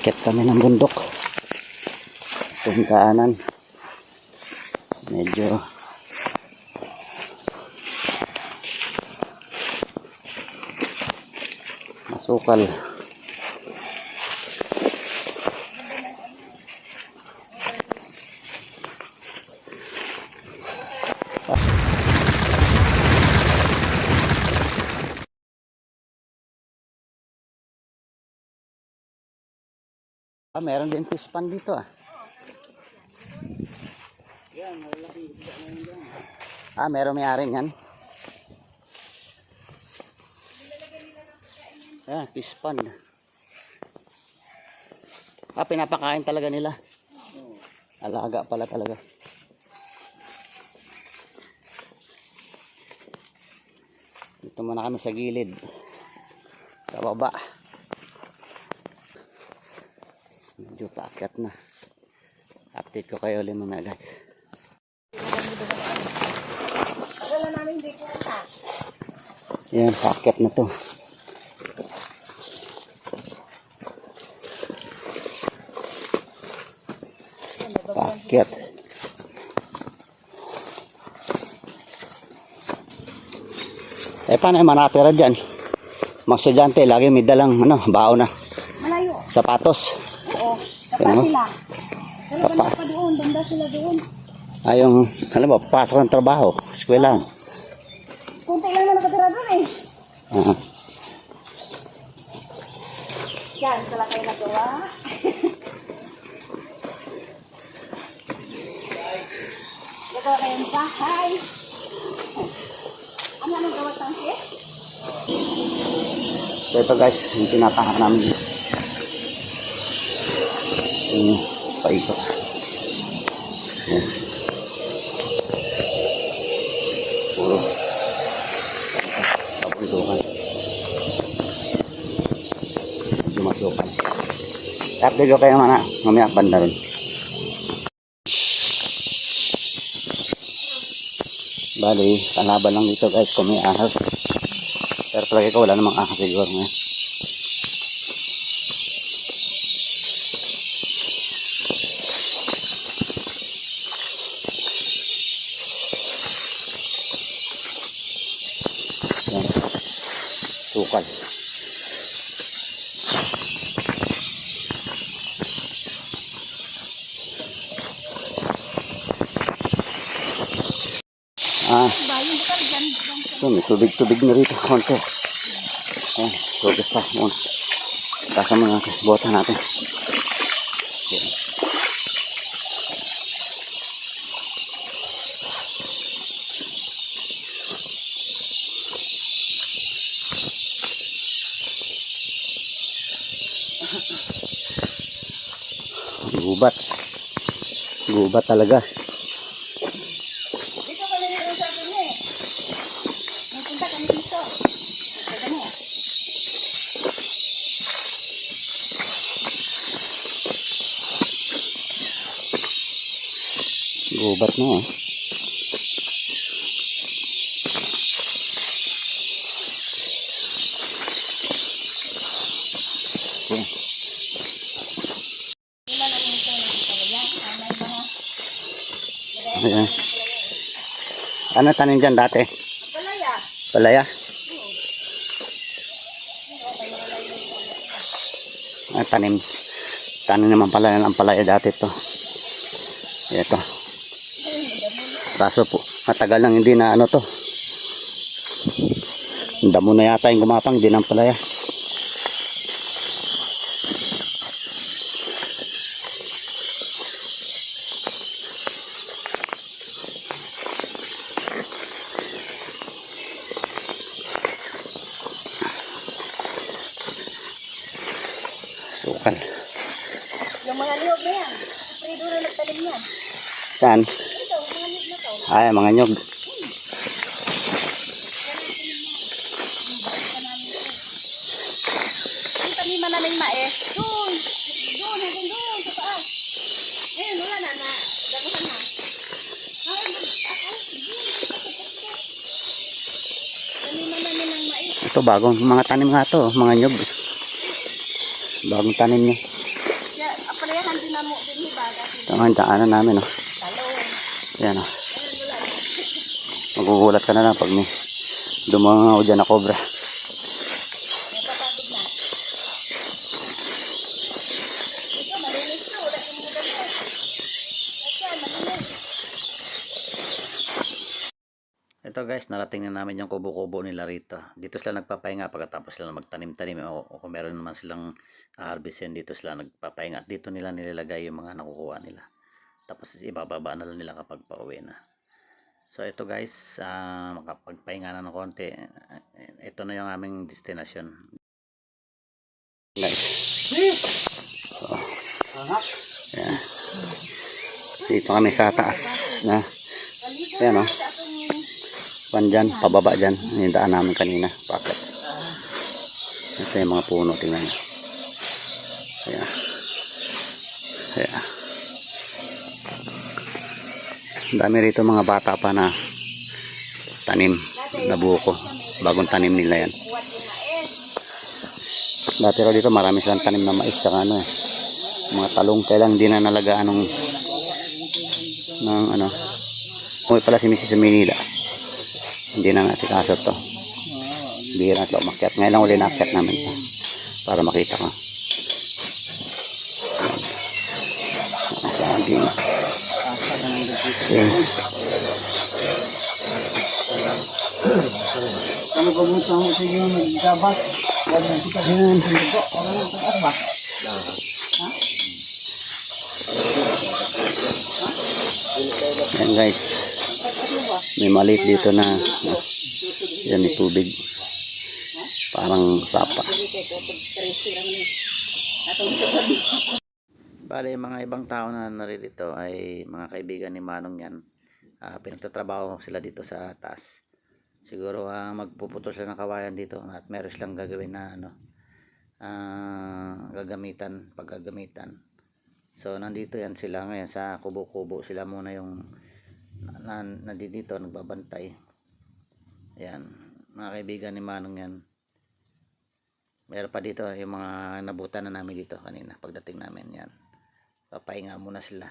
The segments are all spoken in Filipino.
Akit kami ng bundok. Itong daanan medyo masukal. Meron din fish pan dito Yan, malaki isda na yun dyan. Meron may-ari yan. Yan, fish pan. Pinapakain talaga nila. Alaga pala talaga. Dito muna kami sa gilid. Sa baba. Medyo paakyat na. Update ko kayo ulit muna guys. Yan, paakyat na to. Paakyat. Paano yung manatira dyan? Mga estudyante, lagi may dalang bao na. Malayo. Sapatos. Oo. Sapa sila. Sapa pa doon. Banda sila doon. Yung, alam mo, pasok ng trabaho. Eskwelahan. Kunti lang na nakatira doon Yan, sila kayo nagawa. Nagawa kayong bahay. Ano anong gawat ng hit? So ito guys, yung tinatahak namin. Yung paikot. Yan. Puro. Kapuldukan. Dumasukan. Update ko kayo mamaya banda rin. Bali, kalaban lang dito guys kung may ahas. Pero palagi ko wala namang ahas siguro ngayon. Yan. Sukal. So, may tubig-tubig na rito konti. Ayan, tubig pa muna. Kasama mga bota natin. Ayan. Gubat. Gubat talaga. Dito kami nito sa akin Nagpunta kami dito. Gubat na Okay. Ayan. Ano tanim dyan dati? Palaya. Palaya? Tanim. Tanim naman pala ng palaya dati to. Ito. Kaso po, matagal lang hindi na to. Damo na yata yung gumapang, din ang palaya. Sukal. Yung mga niyog na yan. Prido na nagtalim yan. Saan? Ito, mga niyog na to. Ay, mga nyog. Yung taniman namin mais. Doon. Doon, hanggang doon. Sa taas. Ayun, wala na. Dagusan na. Taniman namin ng mais. Ito bagong mga tanim nga to, mga nyog. Bagong tanim niya. Daghan din na mo din ba dati. Ito nga yung daanan namin, no? Talong. Yan, no? Magugulat ka na lang pag may dumangaw dyan na cobra. Napapagod na. Ito, malinis to. Wala yung mga ganito. Ito, malinis. Ito guys, narating na namin yung kubo-kubo nila rito. Dito sila nagpapahinga pagkatapos sila magtanim-tanim o kung meron naman silang harvestin, dito sila nagpapahinga. At dito nila nilalagay yung mga nakukuha nila. Tapos ibababa na lang nila kapag pauwi na. So ito guys, makapagpahinga na ng konti. Ito na yung aming destination. Guys. So, yeah. Dito kami sa taas na. Ayan, no? Dyan, pababa dyan. Yung daan namin kanina. Packet. Ito yung mga puno. Tingnan nyo. Ayan. Ayan. Dami rito mga bata pa na tanim na buko. Bagong tanim nila yan. Dati raw dito marami silang tanim na mais. Tsaka ano eh. Mga talong. Kailang hindi na nalagaan ng ano. Umuwi pala si Mrs. Manila. Hindi na natin kaso to. Bihira na umakyat. Ngayon lang uli na-akyat namin to. Para makita ko. Saging. Okay. Kalau kamu tahu saya menjabat dan kita dengan bentuk orang itu apa? Ayan guys. May maliit dito na yan may tubig. Parang sapa. Bale, mga ibang tao na naririto ay mga kaibigan ni Manong yan. Pinagtatrabaho sila dito sa taas. Siguro magpuputol sila ng kawayan dito at meron silang gagawin na ano, paggagamitan. So nandito yan sila ngayon sa kubo-kubo. Sila muna yung nandito nagbabantay. Ayan, mga kaibigan ni Manong yan. Meron pa dito yung mga nabutan na namin dito kanina pagdating namin yan. Papahinga muna sila.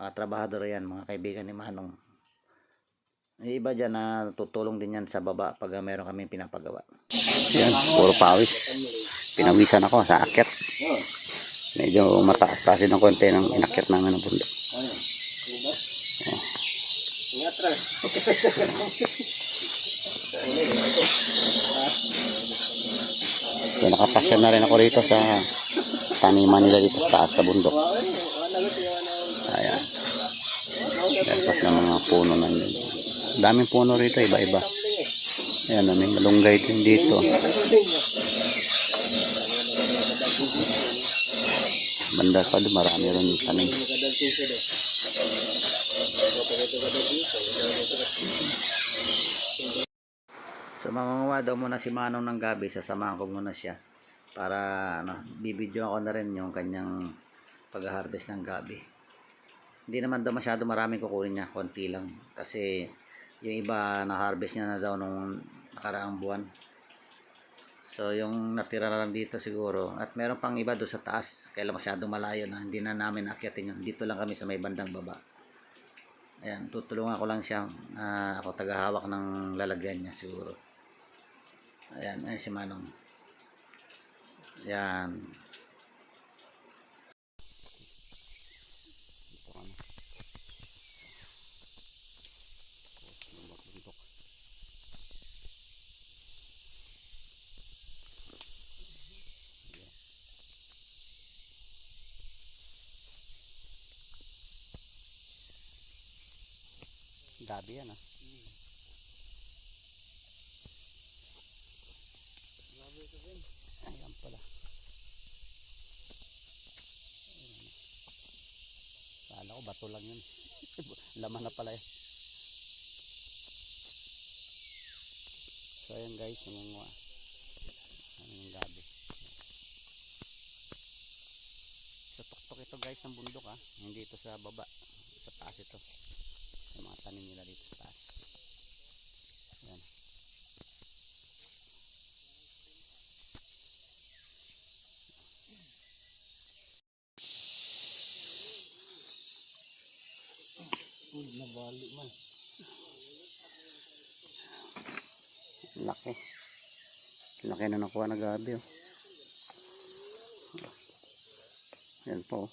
Mga trabahador yan, mga kaibigan ni Manong. May iba dyan na tutulong din yan sa baba pag meron kami pinapagawa. Yan, puro pawis. Pinawisan ako sa akyat. Medyo mataas kasi ng konti ng inakyat namin ng bundok. So nakapasya na rin ako rito sa taniman nila dito sa taas sa bundok. Ayan. Tapos na mga puno na nila. Daming puno rito, iba-iba. Ayan, may malunggay din dito. Banda pa doon, marami rin tanim. So mangunguha daw muna si Manong ng gabi, sasamahan ko muna siya para bibidyo ako na rin yung kanyang pag-harvest ng gabi. Hindi naman daw masyado maraming kukunin niya, konti lang kasi yung iba na-harvest niya na daw nung nakaraang buwan. So yung natira na lang dito siguro, at meron pang iba doon sa taas, kaya masyado malayo na hindi na namin akyatin yun. Dito lang kami sa may bandang baba. Ayan, tutulungan ko lang siya, ako tagahawak ng lalagyan niya siguro. Ayan, ayan si Manong. Ayan. Gabi yan ayan pala. Kala ko bato lang yun. Laman na pala So ayan guys, nangunguha. Ano yung gabi. Sa tuktok ito guys ng bundok hindi ito sa baba. Sa taas ito. Yung mga tanim nila dito sa taas. Ayan. Nabali man. Laki. Laki na nakuha na gabi. Oh. Yan po.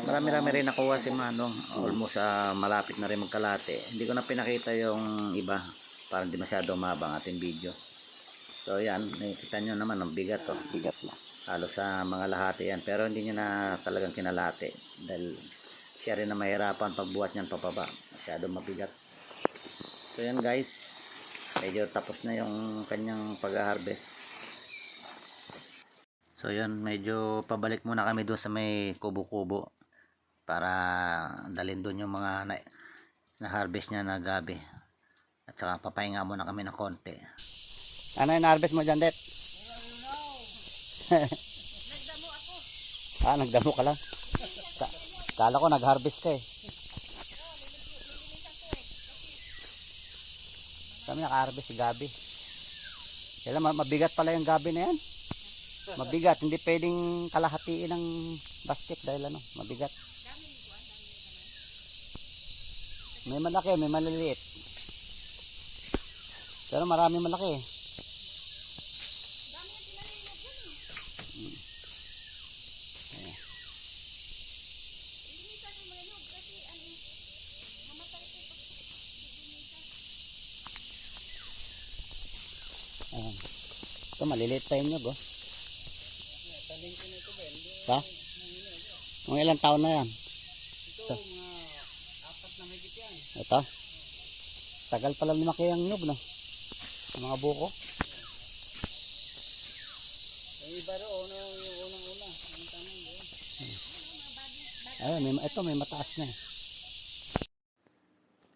Marami-rami rin nakuha si Manong. Almost malapit na rin magkalate. Hindi ko na pinakita yung iba para hindi masyado mabang ating video. So yan, nakikita nyo naman ang bigat to. Bigat na. Halos sa mga lahati yan. Pero hindi nyo na talagang kinalate. Dahil siya rin na mahirapan pagbuhat nyan papaba. Masyado mabigat. So yan guys. Medyo tapos na yung kanyang pag-harvest. So yan, medyo pabalik muna kami doon sa may kubo-kubo para dalhin doon yung mga na-harvest niya na gabi. At saka papahinga muna kami ng konti. Ano yung na-harvest mo dyan, Det? Nagdamo ako. Nagdamo ka lang? Kala ko nag-harvest ka eh. Kami naka-harvest si gabi. Kailan mabigat pala yung gabi na yan. Mabigat, hindi pwedeng kalahatiin ng basket dahil mabigat. May malaki, may maliliit. Pero marami malaki. Ayan. Ito maliliit pa yung nyug, oh. Ha? Mga ilang taon na yan? Ito, mga 4 na higit yan. Ito? Tagal pala lumaki ang nyug, no? Ang mga buko. Yung iba roon, yung unang-una. Ayun, ito may mataas na eh.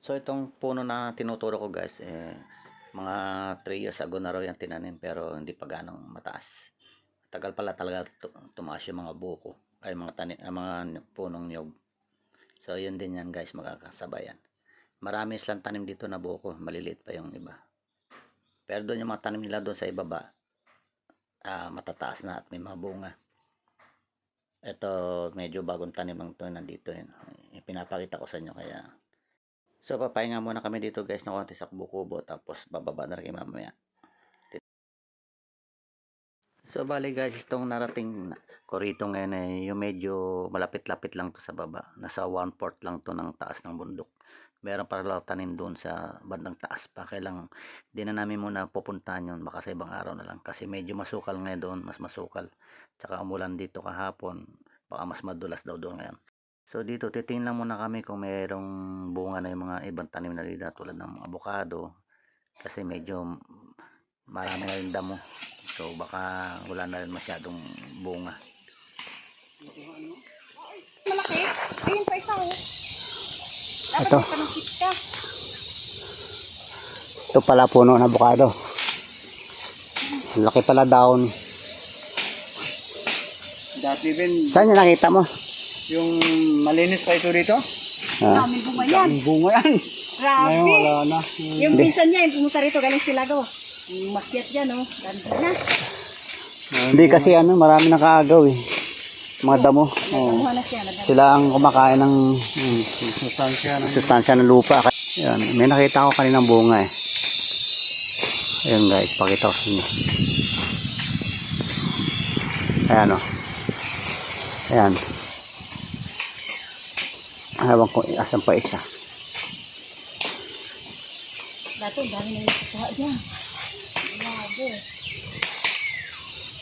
So itong puno na tinuturo ko guys, mga 3 years ago na raw yan tinanim pero hindi pa ganong mataas. Tagal pala talaga tumaas yung mga buko ay mga punong nyog. So yun din yan guys, magkakasabayan. Marami silang tanim dito na buko, maliliit pa yung iba. Pero doon yung mga tanim nila doon sa ibaba, matataas na at may mga bunga. Ito medyo bagong tanim ang to nandito yun. Pinapakita ko sa inyo kaya. So papahinga muna kami dito guys ng konti sa kubo-kubo tapos bababa na rin mamaya. So bali guys, itong narating ko rito ngayon ay yung medyo malapit-lapit lang to sa baba. Nasa 1/4 lang to ng taas ng bundok. Meron para lang tanim doon sa bandang taas pa. Kailang di na namin muna pupuntahan yun. Baka sa ibang araw na lang. Kasi medyo masukal ngayon doon. Mas masukal. Tsaka umulan dito kahapon. Baka mas madulas daw doon ngayon. So dito titingnan muna kami kung mayroong bunga na yung mga ibang tanim na dito. Tulad ng avocado. Kasi medyo marami na rin damo. So baka wala na rin masyadong bunga. Malaki. Ayun pa isa, oh. Dapat Ito. may panungkit ka. Ito pala puno ng avocado. Laki pala daon. Dati din, Saan niya nakita mo? yung malinis pa ito dito. Ha? Daming bunga yan. Ang bunga yan. Ngayon Grabe. wala na. Yung pinsan niya, yung pumunta rito, galing sila go. Yung makyat dyan, oh. Ganda na. Hindi kasi marami nakaagaw eh. Mga damo. Nagkamuha na siya. Sila ang kumakain ng sustansya ng lupa. Yan. May nakita ko kaninang bunga eh. Ayan guys, pakita ko sa inyo. Ayan o. Ayan. Habang ko asan pa isa. Dato, dami na yung kukuha dyan. Sige.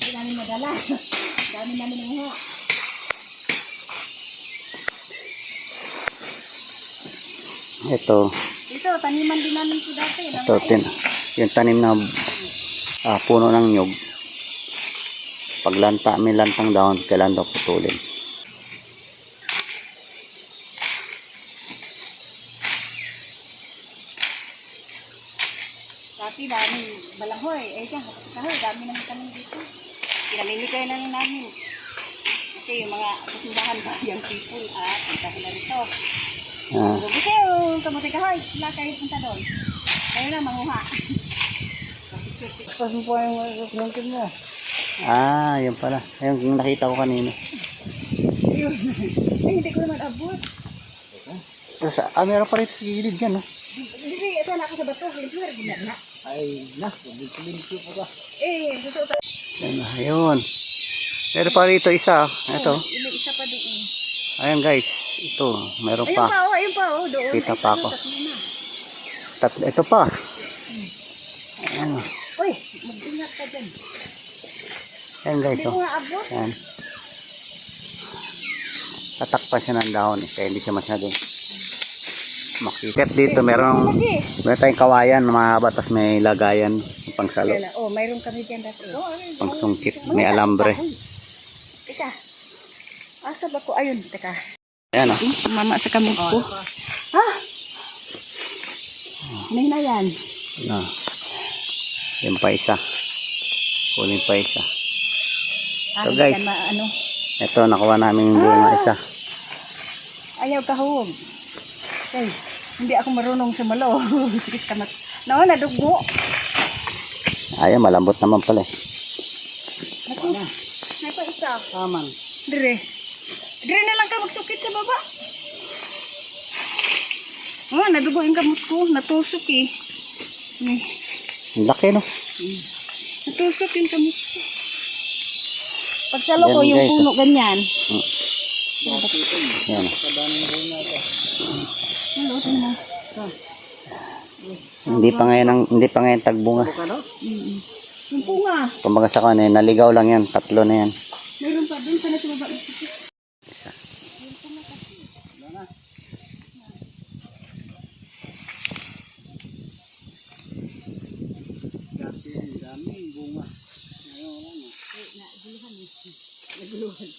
Hindi namin madala. Dami namin nanguha. Ito, Ito, taniman din namin ito dati. ito, yung tanim na puno ng nyug. Paglanta, may lantang dahon, kailan daw putulin. Dati dami balanghoy. Eh, dyan, kahoy, dami naman kami dito. Pinamimigay na rin namin. Kasi yung mga kasimbahan ba, yung people, ang dahil na rito. Gusto yung kamuti kahoy, wala kayo punta doon. Kayo na, manguha. Tapos mo po yung klangkin mo. Yun pala. Yung nakita ko kanina. Ayun. Ay, hindi ko naman abot. Tapos, meron pa rin sa gilid dyan, no? Hindi, ito na ako sa bato. Hindi, ginana. Ay, binti po ka. Eh, gusto ko. Ayun. Meron pa rito isa. Ito. May isa pa doon. Ayun guys. Ito. Meron Ayun pa. pa, oh, ayun pa, oh, doon. Kita Ay, pa ano, ako. tatlo na. Ito pa. Ayan. Uy, mag-ingat ka dyan. Ayan guys. Hindi ko nga abot. Ayan. Tatakpan siya ng dahon. Kaya hindi siya masyadong makikip dito. Meron tayong kawayan na mahaba. Tapos may lagayan pang salo. Oh, mayroon kami dyan dati. Pang sungkit. May alambre. Teka. Asa ba ko? Ayun, teka. Ayan o. Mama sa kamot ko. Ha? Ano na yan? Yung pa isa. Kunin pa isa. So Hindi guys. yan ano. Ito nakuha namin yung bunga isa. Ayaw kahog. Okay. Hindi ako marunong sumalo. Sikit kamat. No, nadugo. Ayaw, malambot naman pala eh. Naku. May pa isa. Taman. Dire. Dire na lang ka magsukit sa baba. Oh, nadugo yung kamot ko. Natusok eh. Ang laki no? Natusok yung kamot ko. Pagsalo ko Yan, yung guys, puno ganyan. Yan. Hello, tingnan. Hindi pa ngayon tagbunga. Yung punga. Kumbaga sa kanin, naligaw lang yan. Tatlo na yan. Mayroon pa doon. Sana sa baba. Isa. Daming bunga. Naguluhan.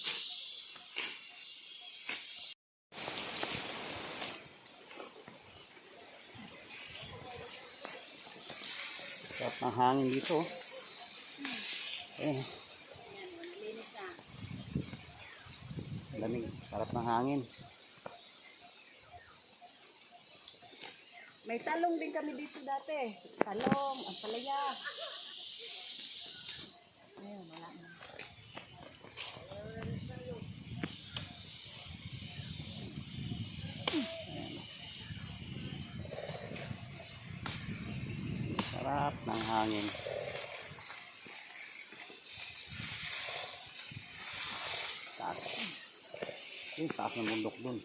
Sarap ng hangin dito. Ayan. Lamig. Sarap ng hangin. May talong din kami dito dati. Talong, ang palaya. Ayun, wala na. Sarap ng hangin. Taas. Taas ng bundok dun.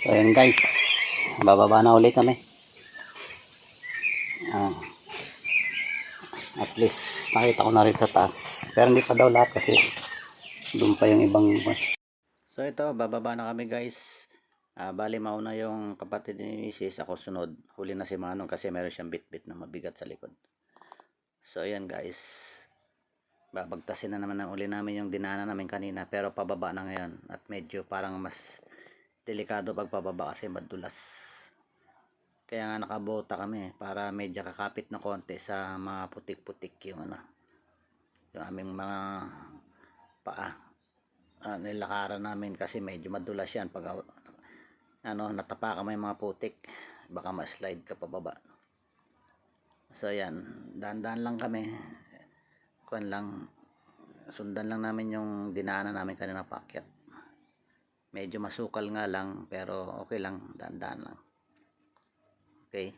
So ayan guys, bababa na ulit kami. At least nakita ko na rin sa taas. Pero hindi pa daw lahat kasi doon pa yung ibang bus. So ito, bababa na kami guys. Bali mauna yung kapatid ni Mrs. Ako sunod. Huli na si Manong kasi meron siyang bit-bit na mabigat sa likod. So ayan guys, babagtasin na naman ang uli namin yung dinaanan namin kanina. Pero pababa na ngayon. At medyo parang mas delikado pagpababa kasi madulas. Kaya nga nakabota kami para medyo kakapit na konti sa mga putik-putik yung yung aming mga paa. Nilakaran namin kasi medyo madulas yan pag natapakan mo yung mga putik, baka ma-slide ka pababa. So yan, dahan-dahan lang kami. Sundan lang namin yung dinaanan namin kanina paakyat. Medyo masukal nga lang pero okay lang, dahan-dahan lang. Okay.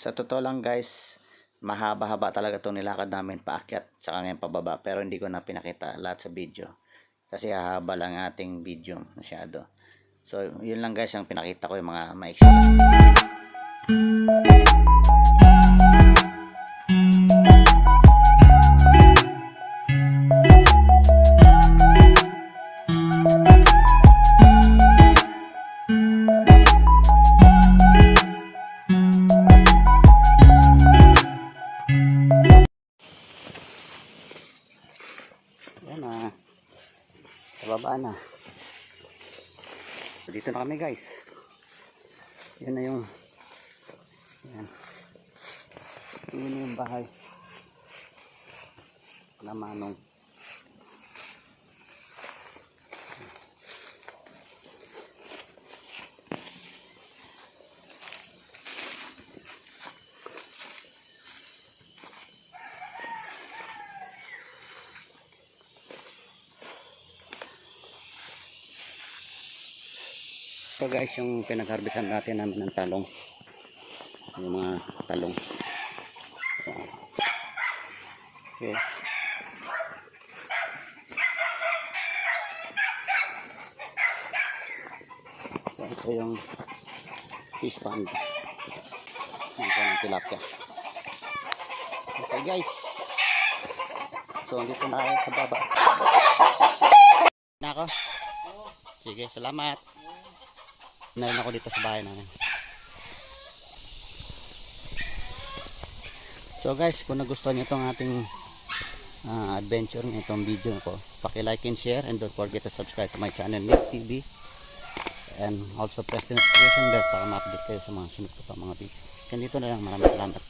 Sa totoo lang guys, mahaba-haba talaga itong nilakad namin paakyat sa kanyang pababa, pero hindi ko na pinakita lahat sa video kasi hahaba lang ating video masyado. So yun lang guys ang pinakita ko, yung mga maiksi lang. Yan na, sa baba na. Dito na kami guys. Yan na yung yan. Yun na yung bahay na Manong. Ito guys yung pinagharbisan natin namin ng talong, yung mga talong. Okay. So ito yung fish pond ng tilapia. Okay guys, so dito na tayo sa baba na ako. Sige, salamat na rin ako dito sa bahay namin. So guys, kung nagustuhan nyo itong ating adventure ng itong video ko, paki-like and share, and don't forget to subscribe to my channel Nick TV, and also press the notification bell para ma-update kayo sa mga sunod ko pa mga video. Ganito na lang, maraming salamat.